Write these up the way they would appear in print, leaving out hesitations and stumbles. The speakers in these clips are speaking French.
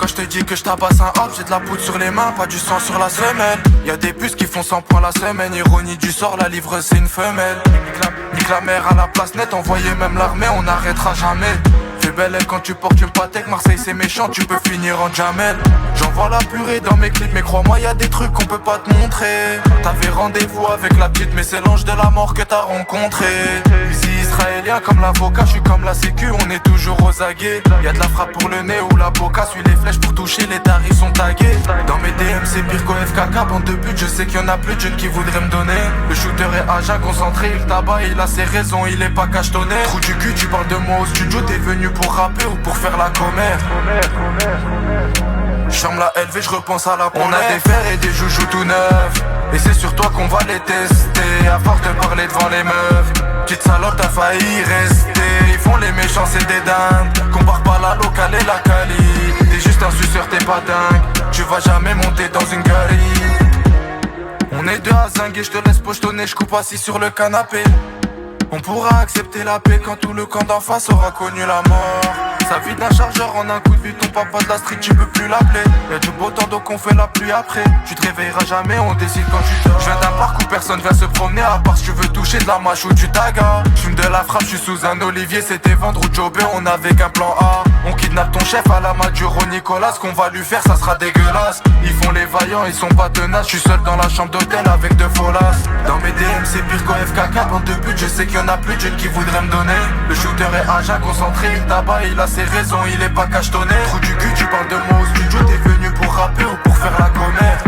quand je te dis que je tabasse un hop. J'ai de la poudre sur les mains, pas du sang sur la semelle. Y'a des puces qui font 100 points la semaine. Ironie du sort, la livre c'est une femelle. Nique la mer à la place nette, envoyez même l'armée, on n'arrêtera jamais. Fais belle elle quand tu portes une patek, Marseille c'est méchant, tu peux finir en Jamel. J'envoie la purée dans mes clips, mais crois-moi y'a des trucs qu'on peut pas te montrer. T'avais rendez-vous avec la petite, mais c'est l'ange de la mort que t'as rencontré. Ici israélien comme l'avocat, je suis comme la sécu, on est toujours aux aguets. Y'a de la frappe pour le nez ou la boca, suis les flèches pour toucher, les tarifs sont tagués. Dans mes DM c'est pire qu'au FKK, bande de but, je sais qu'il y en a plus d'une qui voudrait me donner. Le shooter est à jeun, concentré, il tabac, il a ses raisons, il est pas cachetonné. Trou du cul, tu parles de moi au studio, t'es venu pour rapper ou pour faire la commère. J'ferme la LV, je repense à la première. On a des fers et des joujoux tout neufs, et c'est sur toi qu'on va les tester. À force de parler devant les meufs, petite salope t'as failli rester. Ils font les méchants c'est des dingues, compare pas la locale et la quali. T'es juste un suceur, t'es pas dingue, tu vas jamais monter dans une galerie. On est deux à zinguer, je te laisse pochetonner, je coupe assis sur le canapé. On pourra accepter la paix quand tout le camp d'en face aura connu la mort. Ça vide un chargeur en un coup de vue, ton papa de la street tu peux plus l'appeler. Y'a du beau temps donc on fait la pluie après. Tu te réveilleras jamais, on décide quand tu dors. Je viens d'un parc où personne vient se promener, à part si tu veux toucher de la mâche ou du taga. J'fume de la frappe, je suis sous un olivier, c'était vendre ou jobber, on avait qu'un plan A. On kidnappe ton chef à la Maduro Nicolas, ce qu'on va lui faire ça sera dégueulasse. Ils font les vaillants, ils sont pas tenaces, je suis seul dans la chambre d'hôtel avec deux folasses. Dans mes DM c'est pire qu'au FKK, bande de but, je sais qu'il y en a plus d'une qui voudrait me donner. Le shooter est à jeun, concentré, il tabac, il a ses raisons, il est pas cachetonné. Trou du cul, tu parles de moi au studio, t'es venu pour rapper ou pour faire la commère.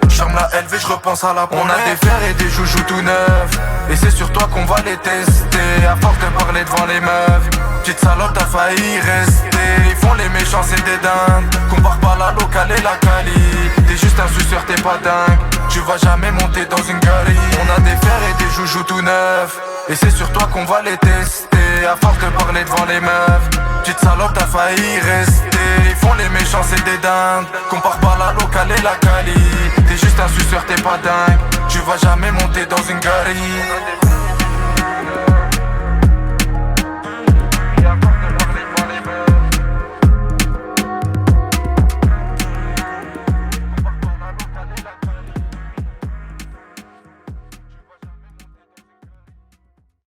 J'ferme la LV, je repense à la première. On a des fers et des joujoux tout neufs, et c'est sur toi qu'on va les tester. À force de parler devant les meufs, petite salope t'as failli rester. Ils font les méchants c'est des dingues, compare pas la locale et la quali. T'es juste un suceur, t'es pas dingue, tu vas jamais monter dans une galerie. On a des fers et des joujoux tout neufs, et c'est sur toi qu'on va les tester. À force de parler devant les meufs, petite salope t'as failli rester. Ils font les méchants c'est des dingues, compare pas la locale et la quali. T'es juste un suceur, t'es pas dingue, tu vas jamais monter dans une galerie.